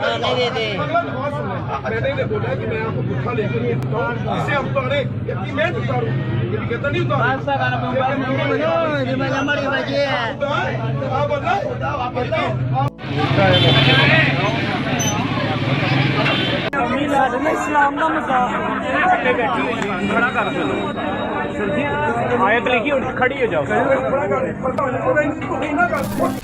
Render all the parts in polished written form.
نہیں دیتے. میں نے بولا کہ میں آپ کو پٹھا لے کر اسے ہم اتارے میں اتاروں یہ کہتا نہیں اسلام کا مذاق کھڑا کر آیت لکھی کھڑی ہو جاؤ.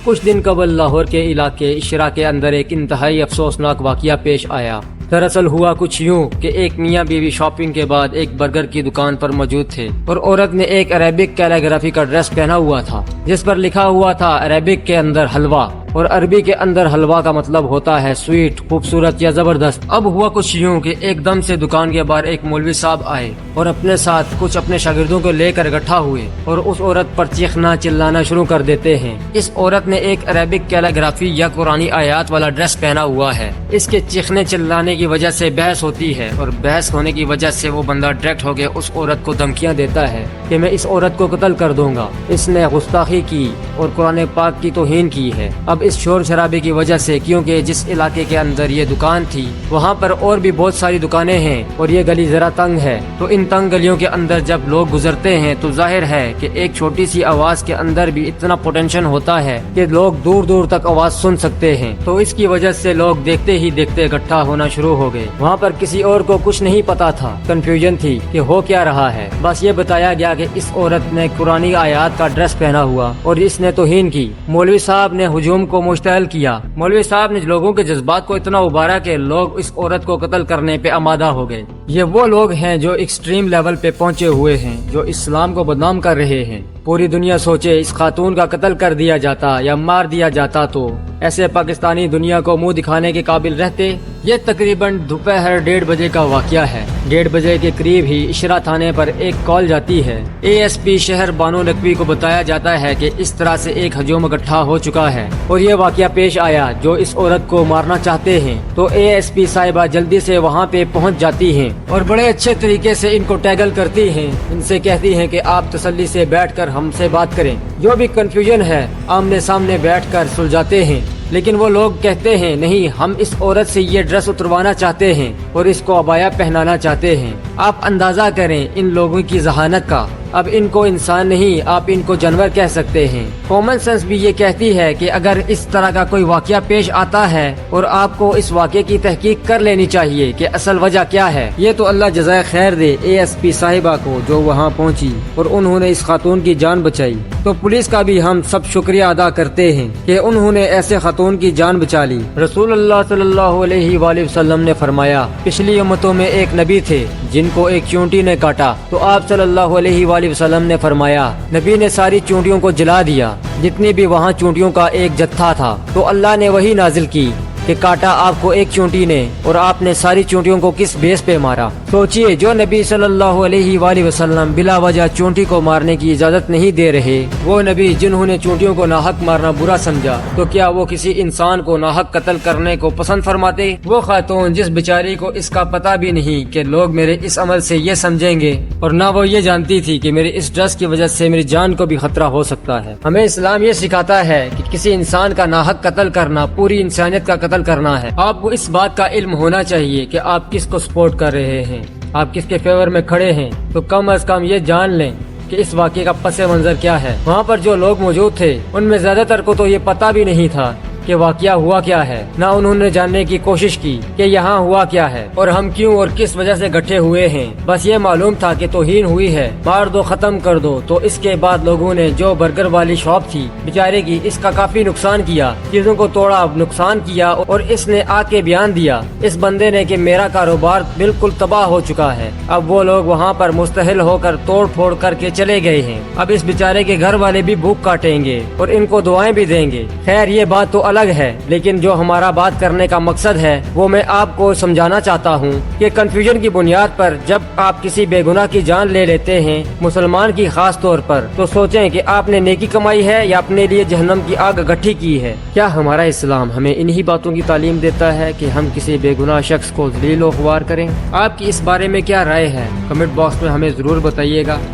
کچھ دن قبل لاہور کے علاقے اشرا کے اندر ایک انتہائی افسوسناک واقعہ پیش آیا. دراصل ہوا کچھ یوں کہ ایک میاں بیوی شاپنگ کے بعد ایک برگر کی دکان پر موجود تھے اور عورت نے ایک عربک کیلیگرافی کا ڈریس پہنا ہوا تھا جس پر لکھا ہوا تھا عربک کے اندر حلوہ اور عربی کے اندر حلوہ کا مطلب ہوتا ہے سویٹ، خوبصورت یا زبردست. اب ہوا کچھ یوں کہ ایک دم سے دکان کے باہر ایک مولوی صاحب آئے اور اپنے ساتھ کچھ اپنے شاگردوں کو لے کر اکٹھا ہوئے اور اس عورت پر چیخنا چلانا شروع کر دیتے ہیں. اس عورت نے ایک عربک کیلیگرافی یا قرآنی آیات والا ڈریس پہنا ہوا ہے. اس کے چیخنے چلانے کی وجہ سے بحث ہوتی ہے اور بحث ہونے کی وجہ سے وہ بندہ ڈائریکٹ ہو کے اس عورت کو دھمکیاں دیتا ہے کہ میں اس عورت کو قتل کر دوں گا، اس نے گستاخی کی اور قرآن پاک کی توہین کی ہے. اب اس شور شرابے کی وجہ سے، کیونکہ جس علاقے کے اندر یہ دکان تھی وہاں پر اور بھی بہت ساری دکانیں ہیں اور یہ گلی ذرا تنگ ہے، تو ان تنگ گلیوں کے اندر جب لوگ گزرتے ہیں تو ظاہر ہے کہ ایک چھوٹی سی آواز کے اندر بھی اتنا پوٹینشن ہوتا ہے کہ لوگ دور دور تک آواز سن سکتے ہیں. تو اس کی وجہ سے لوگ دیکھتے ہی دیکھتے اکٹھا ہونا شروع ہو گئے. وہاں پر کسی اور کو کچھ نہیں پتا تھا، کنفیوژن تھی کہ ہو کیا رہا ہے. بس یہ بتایا گیا کہ اس عورت نے قرآنی آیات کا ڈریس پہنا ہوا اور اس نے توہین کی. مولوی صاحب نے ہجوم کو مشتعل کیا. مولوی صاحب نے لوگوں کے جذبات کو اتنا ابھارا کہ لوگ اس عورت کو قتل کرنے پہ آمادہ ہو گئے. یہ وہ لوگ ہیں جو ایکسٹریم لیول پہ پہنچے ہوئے ہیں، جو اسلام کو بدنام کر رہے ہیں. پوری دنیا سوچے اس خاتون کا قتل کر دیا جاتا یا مار دیا جاتا تو ایسے پاکستانی دنیا کو منہ دکھانے کے قابل رہتے. یہ تقریباً دوپہر 1:30 بجے کا واقعہ ہے. 1:30 بجے کے قریب ہی اشرا تھانے پر ایک کال جاتی ہے. ASP شہر بانو نقوی کو بتایا جاتا ہے کہ اس طرح سے ایک ہجوم اکٹھا ہو چکا ہے اور یہ واقعہ پیش آیا جو اس عورت کو مارنا چاہتے ہیں. تو ASP صاحبہ جلدی سے وہاں پہ پہنچ جاتی ہیں اور بڑے اچھے طریقے سے ان کو ٹیگل کرتی ہیں. ان سے کہتی ہیں کہ آپ تسلی سے بیٹھ کر ہم سے بات کریں، جو بھی کنفیوژن ہے آمنے سامنے بیٹھ کر سلجھاتے ہیں. لیکن وہ لوگ کہتے ہیں نہیں، ہم اس عورت سے یہ ڈریس اتروانا چاہتے ہیں اور اس کو عبایا پہنانا چاہتے ہیں. آپ اندازہ کریں ان لوگوں کی ذہانت کا. اب ان کو انسان نہیں، آپ ان کو جانور کہہ سکتے ہیں. کامن سینس بھی یہ کہتی ہے کہ اگر اس طرح کا کوئی واقعہ پیش آتا ہے اور آپ کو اس واقعے کی تحقیق کر لینی چاہیے کہ اصل وجہ کیا ہے. یہ تو اللہ جزائے خیر دے ASP صاحبہ کو جو وہاں پہنچی اور انہوں نے اس خاتون کی جان بچائی. تو پولیس کا بھی ہم سب شکریہ ادا کرتے ہیں کہ انہوں نے ایسے خاتون کی جان بچا لی. رسول اللہ صلی اللہ علیہ وآلہ وسلم نے فرمایا پچھلی امتوں میں ایک نبی تھے جن کو ایک چونٹی نے کاٹا، تو آپ صلی اللہ علیہ وآلہ وسلم نے فرمایا نبی نے ساری چونٹیوں کو جلا دیا جتنی بھی وہاں چونٹیوں کا ایک جتھا تھا. تو اللہ نے وہی نازل کی کہ کاٹا آپ کو ایک چونٹی نے اور آپ نے ساری چونٹیوں کو کس بیس پہ مارا. سوچئے جو نبی صلی اللہ علیہ وآلہ وسلم بلا وجہ چونٹی کو مارنے کی اجازت نہیں دے رہے، وہ نبی جنہوں نے چونٹیوں کو ناحق مارنا برا سمجھا، تو کیا وہ کسی انسان کو ناحق قتل کرنے کو پسند فرماتے؟ وہ خاتون جس بیچاری کو اس کا پتہ بھی نہیں کہ لوگ میرے اس عمل سے یہ سمجھیں گے، اور نہ وہ یہ جانتی تھی کہ میرے اس ڈریس کی وجہ سے میری جان کو بھی خطرہ ہو سکتا ہے. ہمیں اسلام یہ سکھاتا ہے کہ کسی انسان کا ناحق قتل کرنا پوری انسانیت کا قتل کرنا ہے. آپ کو اس بات کا علم ہونا چاہیے کہ آپ کس کو سپورٹ کر رہے ہیں، آپ کس کے فیور میں کھڑے ہیں. تو کم از کم یہ جان لیں کہ اس واقعے کا پس منظر کیا ہے. وہاں پر جو لوگ موجود تھے ان میں زیادہ تر کو تو یہ پتہ بھی نہیں تھا کہ واقعہ ہوا کیا ہے، نہ انہوں نے جاننے کی کوشش کی کہ یہاں ہوا کیا ہے اور ہم کیوں اور کس وجہ سے گٹھے ہوئے ہیں. بس یہ معلوم تھا کہ توہین ہوئی ہے، مار دو، ختم کر دو. تو اس کے بعد لوگوں نے جو برگر والی شاپ تھی بیچارے کی، اس کا کافی نقصان کیا، چیزوں کو توڑا، نقصان کیا، اور اس نے آ کے بیان دیا اس بندے نے کہ میرا کاروبار بالکل تباہ ہو چکا ہے. اب وہ لوگ وہاں پر مستحل ہو کر توڑ پھوڑ کر کے چلے گئے ہیں. اب اس بیچارے کے گھر والے بھی بھوک کاٹیں گے اور ان کو دعائیں بھی دیں گے. خیر یہ بات تو الگ ہے، لیکن جو ہمارا بات کرنے کا مقصد ہے وہ میں آپ کو سمجھانا چاہتا ہوں کہ کنفیوژن کی بنیاد پر جب آپ کسی بے گناہ کی جان لے لیتے ہیں، مسلمان کی خاص طور پر، تو سوچیں کہ آپ نے نیکی کمائی ہے یا اپنے لیے جہنم کی آگ اکٹھی کی ہے. کیا ہمارا اسلام ہمیں انہی باتوں کی تعلیم دیتا ہے کہ ہم کسی بے گناہ شخص کو ذلیل و خوار کریں؟ آپ کی اس بارے میں کیا رائے ہے؟ کمنٹ باکس میں ہمیں ضرور بتائیے گا.